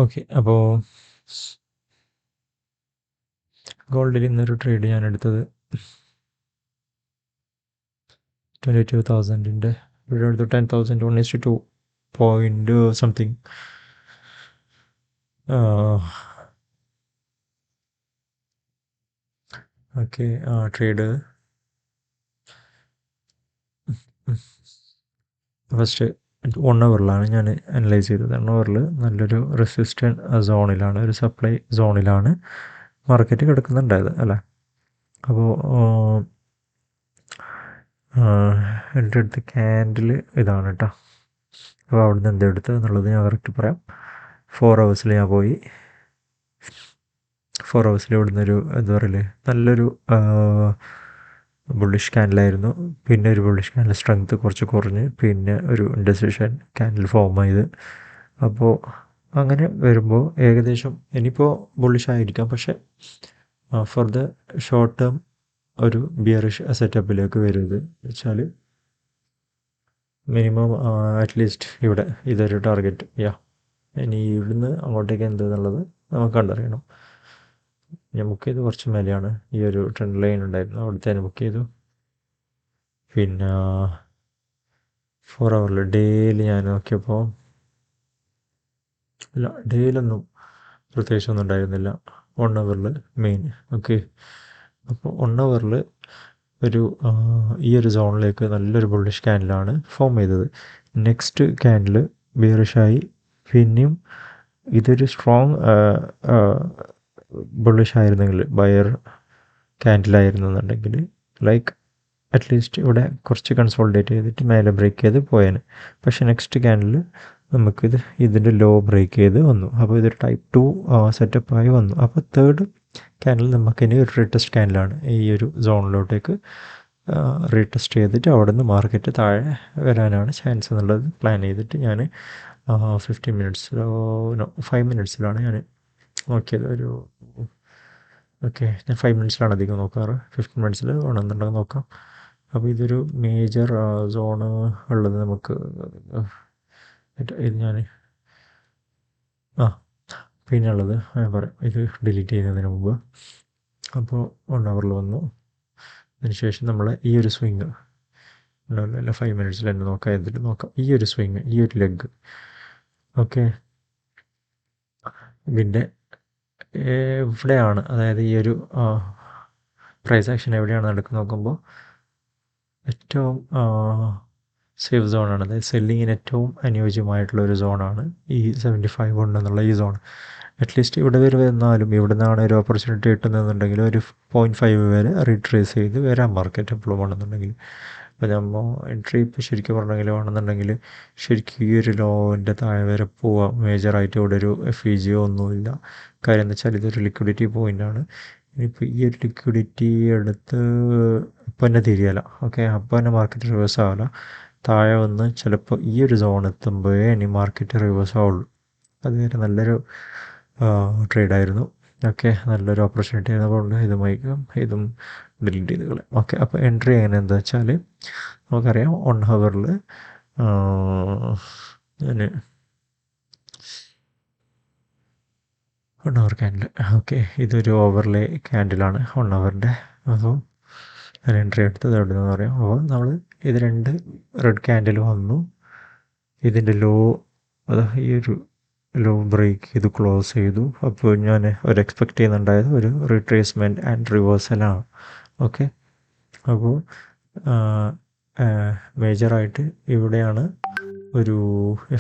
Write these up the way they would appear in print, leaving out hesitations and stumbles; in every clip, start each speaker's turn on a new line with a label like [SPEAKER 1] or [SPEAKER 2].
[SPEAKER 1] Okay. അപ്പോൾ ഗോൾഡിൽ ഇന്നൊരു trade ഞാൻ എടുത്തത് 22,000ൻ്റെ ഇവിടെ എടുത്തു. 10,000 1:2 point something. Okay. Trade first 1 അവറിലാണ് ഞാൻ അനലൈസ് ചെയ്തത്. 1 അവറിൽ നല്ലൊരു റെസിസ്റ്റൻറ്റ് സോണിലാണ്, ഒരു സപ്ലൈ സോണിലാണ് മാർക്കറ്റ് കിടക്കുന്നുണ്ടായത് അല്ലേ. അപ്പോൾ എൻ്റെ അടുത്ത് ക്യാൻഡിൽ ഇതാണ് കേട്ടോ. അപ്പോൾ അവിടുന്ന് എന്തെടുത്ത് എന്നുള്ളത് ഞാൻ കറക്റ്റ് പറയാം. 4 അവേഴ്സിൽ ഞാൻ പോയി. 4 അവേഴ്സിൽ ഇവിടുന്ന് ഒരു എന്താ പറയല് നല്ലൊരു ബുള്ളിഷ് ക്യാൻഡിലായിരുന്നു. പിന്നെ ഒരു ബുള്ളിഷ് ക്യാൻഡിൽ സ്ട്രെങ്ത് കുറച്ച് കുറഞ്ഞ് പിന്നെ ഒരു ഇൻഡെസിഷൻ ക്യാൻഡിൽ ഫോം ചെയ്ത്. അപ്പോൾ അങ്ങനെ വരുമ്പോൾ ഏകദേശം ഇനിയിപ്പോൾ ബുള്ളിഷ് ആയിരിക്കാം, പക്ഷേ ഫോർ ദ ഷോർട്ട് ടേം ഒരു ബിയറിഷ് സെറ്റപ്പിലേക്ക് വരുന്നത് വെച്ചാൽ മിനിമം അറ്റ്ലീസ്റ്റ് ഇവിടെ ഇതൊരു ടാർഗറ്റ്. ഇനി ഇവിടുന്ന് അങ്ങോട്ടേക്ക് എന്തെന്നുള്ളത് നമുക്ക് കണ്ടറിയണം. ഞാൻ ബുക്ക് ചെയ്ത് കുറച്ച് മേലെയാണ് ഈ ഒരു ട്രെൻഡ് ലൈൻ ഉണ്ടായിരുന്നു, അവിടുത്തെ ഞാൻ ബുക്ക് ചെയ്തു. പിന്നെ 4 അവറിൽ ഡെയിലി ഞാൻ നോക്കിയപ്പോൾ ഇല്ല, ഡെയിലൊന്നും പ്രത്യേകിച്ചൊന്നും ഉണ്ടായിരുന്നില്ല. 1 അവറിൽ മെയിൻ. ഓക്കെ. അപ്പോൾ 1 അവറിൽ ഒരു ഈ ഒരു സോണിലേക്ക് നല്ലൊരു ബുള്ളിഷ് ക്യാൻഡിലാണ് ഫോം ചെയ്തത്. നെക്സ്റ്റ് ക്യാൻഡിൽ ബിയറിഷായി. പിന്നെയും ഇതൊരു സ്ട്രോങ് ബുള്ളിഷ് ആയിരുന്നെങ്കിൽ, ബയർ ക്യാൻഡിലായിരുന്നെന്നുണ്ടെങ്കിൽ ലൈക്ക് അറ്റ്ലീസ്റ്റ് ഇവിടെ കുറച്ച് കൺസോൾഡേറ്റ് ചെയ്തിട്ട് മേലെ ബ്രേക്ക് ചെയ്ത് പോയേനെ. പക്ഷേ നെക്സ്റ്റ് ക്യാൻഡിൽ നമുക്കിത് ഇതിൻ്റെ ലോ ബ്രേക്ക് ചെയ്ത് വന്നു. അപ്പോൾ ഇതൊരു ടൈപ്പ് 2 സെറ്റപ്പായി വന്നു. അപ്പോൾ തേർഡ് ക്യാൻഡിൽ നമുക്കിനി ഒരു റീടെസ്റ്റ് ക്യാൻഡിലാണ് ഈ ഒരു സോണിലോട്ടേക്ക് റീടെസ്റ്റ് ചെയ്തിട്ട് അവിടെ നിന്ന് മാർക്കറ്റ് താഴെ വരാനാണ് ചാൻസ് എന്നുള്ളത് പ്ലാൻ ചെയ്തിട്ട് ഞാൻ 15 മിനിറ്റ്സിലോ 5 മിനിറ്റ്സിലാണ് ഞാൻ നോക്കിയത്. ഓക്കെ, ഞാൻ 5 മിനിറ്റ്സിലാണ് അധികം നോക്കാറ്. 15 മിനിറ്റ്സിൽ വേണമെന്നുണ്ടെങ്കിൽ നോക്കാം. അപ്പോൾ ഇതൊരു മേജർ സോണ് ഉള്ളത് നമുക്ക് ഇത് ഞാൻ പിന്നെ ഉള്ളത് ഞാൻ പറയാം, ഇത് ഡിലീറ്റ് ചെയ്യുന്നതിന് മുമ്പ്. അപ്പോൾ 1 അവറിൽ വന്നു. അതിനുശേഷം നമ്മൾ ഈ ഒരു സ്വിങ് ഉണ്ടാവില്ല, 5 മിനിറ്റ്സിൽ തന്നെ നോക്കാം. എന്നിട്ട് നോക്കാം ഈ ഒരു സ്വിങ്, ഈ ഒരു ലെഗ്. ഓക്കെ, ഇതിൻ്റെ എവിടെയാണ്, അതായത് ഈ ഒരു പ്രൈസ് ആക്ഷൻ എവിടെയാണ് നടക്കുന്നത് നോക്കുമ്പോൾ ഏറ്റവും സേഫ് സോണാണ്, അതായത് സെല്ലിങ്ങിന് ഏറ്റവും അനുയോജ്യമായിട്ടുള്ള ഒരു സോണാണ് ഈ 75 ഉണ്ടെന്നുള്ള ഈ സോൺ. അറ്റ്ലീസ്റ്റ് ഇവിടെ വരെ വന്നാലും ഇവിടെ നിന്നാണ് ഒരു ഓപ്പർച്യൂണിറ്റി കിട്ടുന്നതെന്നുണ്ടെങ്കിൽ ഒരു 0.5 വരെ റീട്രേസ് ചെയ്ത് വരാം മാർക്കറ്റ് എപ്പോഴും വേണമെന്നുണ്ടെങ്കിൽ. അപ്പോൾ നമ്മൾ എൻട്രി ഇപ്പോൾ ശരിക്കും പറഞ്ഞെങ്കിൽ വേണമെന്നുണ്ടെങ്കിൽ ശരിക്കും ഈ ഒരു ലോൻ്റെ താഴെ വരെ പോവാം. മേജറായിട്ട് ഇവിടെ ഒരു FEG ഒന്നുമില്ല. കാര്യം എന്താ വെച്ചാൽ ഇതൊരു ലിക്വിഡിറ്റി പോയിൻ്റാണ്. ഇനിയിപ്പോൾ ഈ ഒരു ലിക്വിഡിറ്റി എടുത്ത് ഇപ്പം തന്നെ തിരിയല. ഓക്കെ, അപ്പോൾ തന്നെ മാർക്കറ്റ് റിവേഴ്സ് ആവില്ല. താഴെ വന്ന് ചിലപ്പോൾ ഈ ഒരു സോൺ എത്തുമ്പോഴേ ഇനി മാർക്കറ്റ് റിവേഴ്സ് ആവുള്ളൂ. അതുവരെ നല്ലൊരു ട്രേഡായിരുന്നു. ഓക്കെ, നല്ലൊരു ഓപ്പർച്യൂണിറ്റി ആയിരുന്നതുകൊണ്ട് ഇതും ഡിലീറ്റ് ചെയ്ത് കളയാം. ഓക്കെ, അപ്പോൾ എൻട്രി എങ്ങനെ എന്താ വെച്ചാൽ നമുക്കറിയാം 1 ഹവറിൽ ഞാൻ 1 അവർ ക്യാൻഡിൽ. ഓക്കെ, ഇതൊരു ഓവർലേ ക്യാൻഡിലാണ് 1 അവറിൻ്റെ. അപ്പോൾ ഞാൻ എൻട്രി എടുത്തത് എവിടെ നിന്നെന്ന് പറയാം. അപ്പോൾ നമ്മൾ ഇത് 2 റെഡ് ക്യാൻഡിൽ വന്നു. ഇതിൻ്റെ ലോ ഈ ഒരു ലോ ബ്രേക്ക് ചെയ്ത് ക്ലോസ് ചെയ്തു. അപ്പോൾ ഞാൻ ഒരു എക്സ്പെക്റ്റ് ചെയ്യുന്നുണ്ടായത് ഒരു റിട്രേസ്മെൻറ്റ് ആൻഡ് റിവേഴ്സലാണ്. ഓക്കെ, അപ്പോൾ മേജറായിട്ട് ഇവിടെയാണ് ഒരു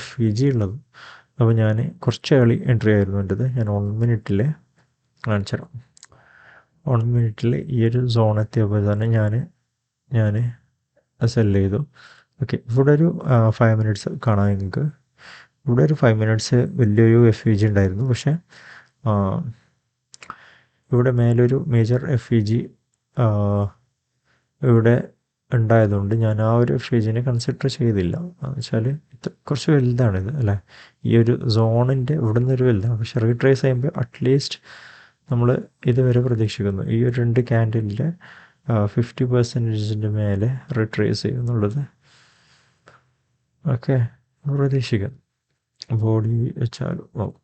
[SPEAKER 1] FEG ഉള്ളത്. അപ്പോൾ ഞാൻ കുറച്ച് ഏർലി എൻട്രി ആയിരുന്നു എൻ്റെത്. ഞാൻ 1 മിനിറ്റിൽ കാണിച്ചു തരാം. 1 മിനിറ്റിൽ ഈ ഒരു സോൺ എത്തിയപ്പോൾ തന്നെ ഞാൻ സെല് ചെയ്തു. ഓക്കെ, ഇവിടെ ഒരു 5 മിനിറ്റ്സ് കാണാം നിങ്ങൾക്ക്. ഇവിടെ ഒരു 5 മിനിറ്റ്സ് വലിയൊരു FEG ഉണ്ടായിരുന്നു. പക്ഷേ ഇവിടെ മേലൊരു മേജർ FEG ഇവിടെ ഉണ്ടായതുകൊണ്ട് ഞാൻ ആ ഒരു FEGനെ കൺസിഡർ ചെയ്തില്ല. എന്ന് വെച്ചാൽ ഇത് കുറച്ച് വലുതാണിത് അല്ലേ, ഈ ഒരു സോണിൻ്റെ ഇവിടെ നിന്നൊരു വലുതാണ്. പക്ഷേ റീട്രേസ് ചെയ്യുമ്പോൾ അറ്റ്ലീസ്റ്റ് നമ്മൾ ഇതുവരെ പ്രതീക്ഷിക്കുന്നു ഈ ഒരു 2 ക്യാൻഡിലിൻ്റെ 50% മേലെ റിട്രേസ് ചെയ്യും എന്നുള്ളത്. ഓക്കെ, പ്രതീക്ഷിക്കുന്നു. ബോഡി വെച്ചാലും നോക്കും.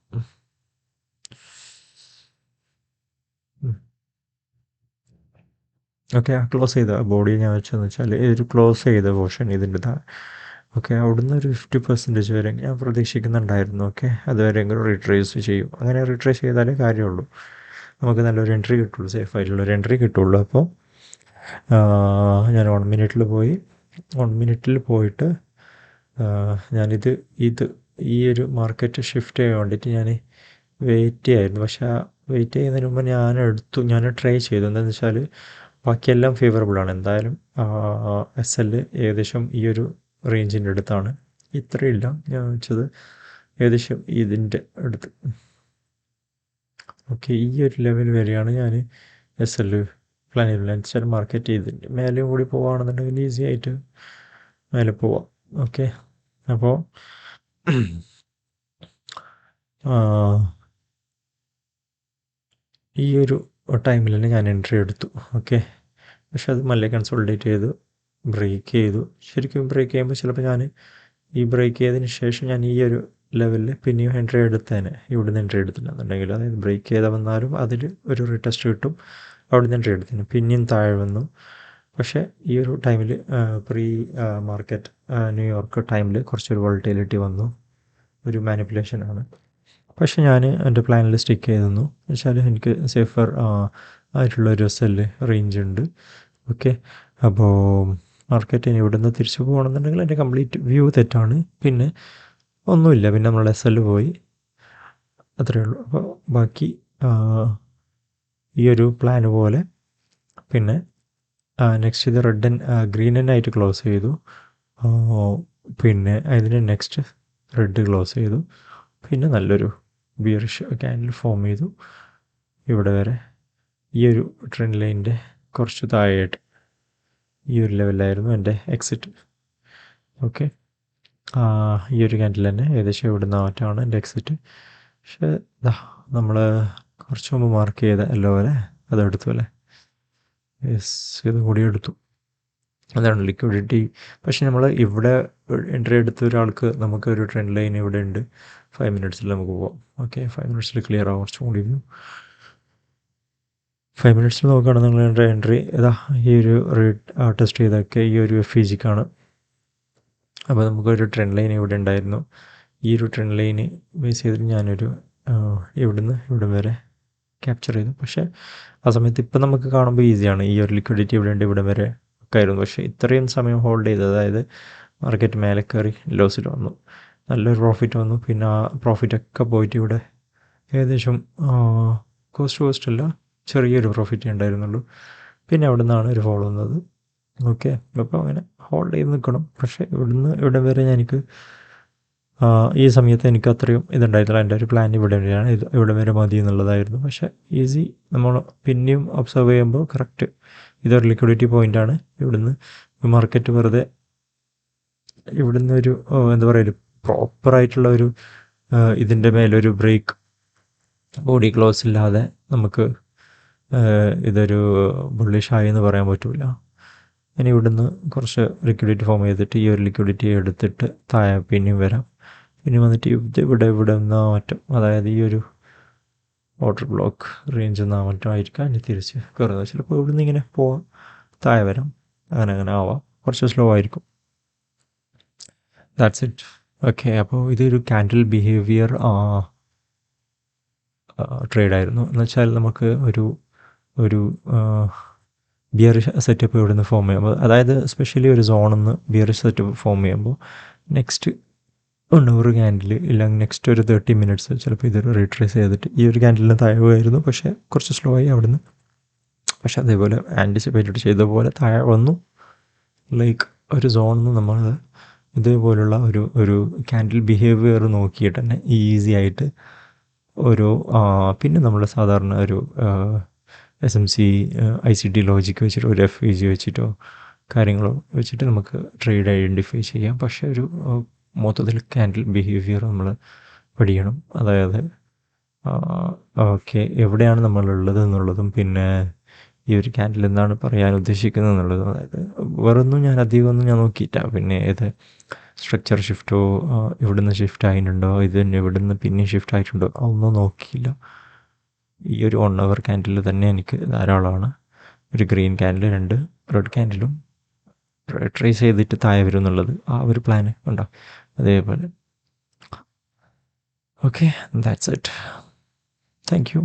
[SPEAKER 1] ഓക്കെ, ആ ക്ലോസ് ചെയ്ത ബോഡി ഞാൻ വെച്ചതെന്ന് വെച്ചാൽ ഒരു ക്ലോസ് ചെയ്ത പോർഷൻ ഇതിൻ്റെ ഓക്കെ, അവിടുന്ന് ഒരു 50% വരെ ഞാൻ പ്രതീക്ഷിക്കുന്നുണ്ടായിരുന്നു. ഓക്കെ, അതുവരെയെങ്കിലും റീട്രേസ് ചെയ്യും. അങ്ങനെ റീട്രേസ് ചെയ്താലേ കാര്യമുള്ളൂ, നമുക്ക് നല്ലൊരു എൻട്രി കിട്ടുള്ളൂ, സേഫ് ആയിട്ടുള്ളൊരു എൻട്രി കിട്ടുള്ളൂ. അപ്പോൾ ഞാൻ 1 മിനിറ്റിൽ പോയി. 1 മിനിറ്റിൽ പോയിട്ട് ഞാനിത് ഈ ഒരു മാർക്കറ്റ് ഷിഫ്റ്റ് ചെയ്യാൻ വേണ്ടിയിട്ട് ഞാൻ വെയിറ്റ് ചെയ്യായിരുന്നു. പക്ഷേ ആ വെയിറ്റ് ചെയ്യുന്നതിന് മുമ്പ് ഞാൻ ട്രൈ ചെയ്തു. എന്താണെന്ന് വെച്ചാൽ ബാക്കിയെല്ലാം ഫേവറബിളാണ്. എന്തായാലും എസ് എൽ ഏകദേശം ഈ ഒരു റേഞ്ചിൻ്റെ അടുത്താണ്. ഇത്രയില്ല, ഞാൻ വെച്ചത് ഏകദേശം ഇതിൻ്റെ അടുത്ത്. ഓക്കെ, ഈ ഒരു ലെവൽ വരെയാണ് ഞാൻ എസ് എൽ പ്ലാൻ ചെയ്തില്ല. എന്നുവെച്ചാൽ മാർക്കറ്റ് ചെയ്തിട്ട് മേലെയും കൂടി പോവുകയാണെന്നുണ്ടെങ്കിൽ ഈസി ആയിട്ട് മേലെ പോവാം. ഓക്കെ, അപ്പോൾ ഈ ഒരു ടൈമിൽ തന്നെ ഞാൻ എൻട്രി എടുത്തു. ഓക്കെ, പക്ഷെ അത് മെല്ലെ കൺസോൾട്ടേറ്റ് ചെയ്തു, ബ്രേക്ക് ചെയ്തു. ശരിക്കും ബ്രേക്ക് ചെയ്യുമ്പോൾ ചിലപ്പോൾ ഞാൻ ഈ ബ്രേക്ക് ചെയ്തതിന് ശേഷം ഞാൻ ഈ ഒരു ലെവലിൽ പിന്നെയും എൻട്രി എടുത്തേനെ, ഇവിടുന്ന് എൻട്രി എടുത്തിട്ടുണ്ടെന്നുണ്ടെങ്കിൽ, അതായത് ബ്രേക്ക് ചെയ്ത് വന്നാലും അതിൽ ഒരു റീടെസ്റ്റ് കിട്ടും, അവിടുന്ന് എൻട്രി എടുത്തേനെ. പിന്നെയും താഴെ വന്നു. പക്ഷേ ഈ ഒരു ടൈമിൽ പ്രീ മാർക്കറ്റ് ന്യൂയോർക്ക് ടൈമിൽ കുറച്ചൊരു വോളറ്റിലിറ്റി വന്നു, ഒരു മാനിപ്പുലേഷനാണ്. പക്ഷേ ഞാൻ എൻ്റെ പ്ലാനിൽ സ്റ്റിക്ക് ചെയ്തെന്നു. എന്നുവെച്ചാൽ എനിക്ക് സേഫർ ആയിട്ടുള്ളൊരു സെല്ല് റേഞ്ച് ഉണ്ട്. ഓക്കെ, അപ്പോൾ മാർക്കറ്റിന് ഇവിടുന്ന് തിരിച്ചു പോകണമെന്നുണ്ടെങ്കിൽ എൻ്റെ കംപ്ലീറ്റ് വ്യൂ തെറ്റാണ്. പിന്നെ ഒന്നുമില്ല, പിന്നെ നമ്മൾ എസ് എൽ പോയി, അത്രയേ ഉള്ളൂ. അപ്പോൾ ബാക്കി ഈ ഒരു പ്ലാന് പോലെ പിന്നെ നെക്സ്റ്റ് ഇത് ഗ്രീൻ ആയിട്ട് ക്ലോസ് ചെയ്തു. പിന്നെ അതിന് നെക്സ്റ്റ് റെഡ് ക്ലോസ് ചെയ്തു. പിന്നെ നല്ലൊരു ബിയറിഷ് ക്യാൻഡിൽ ഫോം ചെയ്തു ഇവിടെ വരെ. ഈ ഒരു ട്രെൻഡ് ലൈനിൻ്റെ കുറച്ച് താഴെയായിട്ട് ഈ ഒരു ലെവലിലായിരുന്നു എൻ്റെ എക്സിറ്റ്. ഓക്കെ, ഈ ഒരു ക്യാൻഡിൽ തന്നെ ഏകദേശം ഇവിടുന്ന് മാറ്റമാണ് എൻ്റെ എക്സിറ്റ്. പക്ഷേ നമ്മൾ കുറച്ച് മുമ്പ് മാർക്ക് ചെയ്ത എല്ലോ വരെ അതെടുത്തു അല്ലേ? യെസ്, ഇത് കൂടി എടുത്തു. അതാണ് ലിക്വിഡിറ്റി. പക്ഷേ നമ്മൾ ഇവിടെ എൻട്രി എടുത്ത ഒരാൾക്ക് നമുക്കൊരു ട്രെൻഡ് ലൈൻ ഇവിടെ ഉണ്ട്. 5 മിനിറ്റ്സിൽ നമുക്ക് പോവാം. ഓക്കെ, 5 മിനിറ്റ്സിൽ ക്ലിയർ ആവും കുറച്ചും കൂടി. 5 മിനിറ്റ്സിൽ നോക്കുകയാണെന്നുണ്ടെങ്കിൽ എൻ്റെ എൻട്രി ഈ ഒരു ടെസ്റ്റ് ചെയ്തൊക്കെ ഈ ഒരു FEGക്കാണ്. അപ്പോൾ നമുക്കൊരു ട്രെൻഡ് ലൈൻ ഇവിടെ ഉണ്ടായിരുന്നു. ഈ ഒരു ട്രെൻഡ് ലൈന് ബേസ് ചെയ്തിട്ട് ഞാനൊരു ഇവിടുന്ന് ഇവിടം വരെ ക്യാപ്ചർ ചെയ്തു. പക്ഷേ ആ സമയത്ത് ഇപ്പം നമുക്ക് കാണുമ്പോൾ ഈസിയാണ്, ഈ ഒരു ലിക്വിഡിറ്റി ഇവിടെ ഉണ്ട്, ഇവിടം വരെ ഒക്കെ ആയിരുന്നു. പക്ഷേ ഇത്രയും സമയം ഹോൾഡ് ചെയ്ത്, അതായത് മാർക്കറ്റ് മേലെ കയറി ലോസിൽ വന്നു, നല്ലൊരു പ്രോഫിറ്റ് വന്നു. പിന്നെ ആ പ്രോഫിറ്റൊക്കെ പോയിട്ട് ഇവിടെ ഏകദേശം കോസ്റ്റ് അല്ല, ചെറിയൊരു പ്രോഫിറ്റ് ഉണ്ടായിരുന്നുള്ളൂ. പിന്നെ അവിടെ നിന്നാണ് ഒരു ഫോൾ വന്നത്. ഓക്കെ, അപ്പോൾ അങ്ങനെ ഹോൾഡ് ചെയ്ത് നിൽക്കണം. പക്ഷേ ഇവിടുന്ന് ഇവിടെ വരെ എനിക്ക് ഈ സമയത്ത് എനിക്ക് അത്രയും ഇതുണ്ടായിരുന്നില്ല. എൻ്റെ ഒരു പ്ലാൻ ഇവിടെ വരെയാണ്, ഇവിടെ വരെ മതി എന്നുള്ളതായിരുന്നു. പക്ഷേ ഈസി നമ്മൾ പിന്നെയും ഒബ്സർവ് ചെയ്യുമ്പോൾ കറക്റ്റ് ഇതൊരു ലിക്വിഡിറ്റി പോയിൻ്റാണ്. ഇവിടുന്ന് മാർക്കറ്റ് വെറുതെ ഇവിടുന്ന് ഒരു എന്താ പറയുക, ഒരു പ്രോപ്പറായിട്ടുള്ള ഒരു ഇതിൻ്റെ മേലൊരു ബ്രേക്ക് ബോഡി ക്ലോസ് ഇല്ലാതെ നമുക്ക് ഇതൊരു ബുള്ളിഷ് ആയി എന്ന് പറയാൻ പറ്റില്ല. ഇനി ഇവിടുന്ന് കുറച്ച് ലിക്വിഡിറ്റി ഫോം ചെയ്തിട്ട് ഈ ഒരു ലിക്വിഡിറ്റി എടുത്തിട്ട് താഴെ പിന്നെയും വരാം. പിന്നെ വന്നിട്ട് ഇവിടെ നിന്നാ മാറ്റം, അതായത് ഈ ഒരു ഓർഡർ ബ്ലോക്ക് റേഞ്ച് നിന്നാ മാറ്റം ആയിരിക്കാം ഇനി തിരിച്ച് കയറുന്നത്. ചിലപ്പോൾ ഇവിടുന്ന് ഇങ്ങനെ പോവാം, താഴെ വരാം, അങ്ങനെ ആവാം. കുറച്ച് സ്ലോ ആയിരിക്കും. That's it. ഓക്കെ, അപ്പോൾ ഇതൊരു ക്യാൻഡിൽ ബിഹേവിയർ ട്രേഡായിരുന്നു. എന്നുവെച്ചാൽ നമുക്ക് ഒരു ബിയറിഷ് സെറ്റപ്പ് ഇവിടെ നിന്ന് ഫോം ചെയ്യുമ്പോൾ, അതായത് സ്പെഷ്യലി ഒരു സോണിൽ നിന്ന് ബിയറിഷ് സെറ്റപ്പ് ഫോം ചെയ്യുമ്പോൾ നെക്സ്റ്റ് 100 ക്യാൻഡിൽ ഇല്ലെങ്കിൽ നെക്സ്റ്റ് ഒരു 30 മിനിറ്റ്സ് ചിലപ്പോൾ ഇതൊരു റീട്രേസ് ചെയ്തിട്ട് ഈ ഒരു ക്യാൻഡിലിന് താഴെയായിരുന്നു. പക്ഷേ കുറച്ച് സ്ലോ ആയി അവിടുന്ന്. പക്ഷേ അതേപോലെ ആൻറ്റിസിപ്പേറ്റഡ് ചെയ്ത പോലെ താഴെ വന്നു. ലൈക്ക് ഒരു സോണിൽ നിന്ന് നമ്മൾ ഇതേപോലുള്ള ഒരു ക്യാൻഡിൽ ബിഹേവിയർ നോക്കിയിട്ട് തന്നെ ഈസി ആയിട്ട് പിന്നെ നമ്മൾ സാധാരണ ഒരു SMC ICT ലോജിക്ക് വെച്ചിട്ട് ഒരു FEG വെച്ചിട്ടോ കാര്യങ്ങളോ വെച്ചിട്ട് നമുക്ക് ട്രേഡ് ഐഡൻറ്റിഫൈ ചെയ്യാം. പക്ഷേ ഒരു മൊത്തത്തിൽ ക്യാൻഡിൽ ബിഹേവിയർ നമ്മൾ പഠിക്കണം. അതായത് ഓക്കെ, എവിടെയാണ് നമ്മളുള്ളത് എന്നുള്ളതും പിന്നെ ഈ ഒരു ക്യാൻഡിൽ എന്താണ് പറയാൻ ഉദ്ദേശിക്കുന്നത് എന്നുള്ളതും. അതായത് വേറൊന്നും ഞാൻ അധികമൊന്നും നോക്കിയിട്ടാണ്. പിന്നെ ഇത് സ്ട്രക്ചർ ഷിഫ്റ്റോ ഇവിടുന്ന് ഷിഫ്റ്റ് ആയിട്ടുണ്ടോ, ഇത് തന്നെ ഇവിടുന്ന് പിന്നെ ഷിഫ്റ്റ് ആയിട്ടുണ്ടോ, ഒന്നും നോക്കിയില്ല. ഈ ഒരു 1 hour ക്യാൻഡിൽ തന്നെ എനിക്ക് ധാരാളമാണ്. ഒരു ഗ്രീൻ ക്യാൻഡിൽ 2 റെഡ് ക്യാൻഡിലും ട്രേസ് ചെയ്തിട്ട് താഴെ വരും എന്നുള്ളത് ആ ഒരു പ്ലാന് ഉണ്ടോ അതേപോലെ. Okay, that's it. Thank you.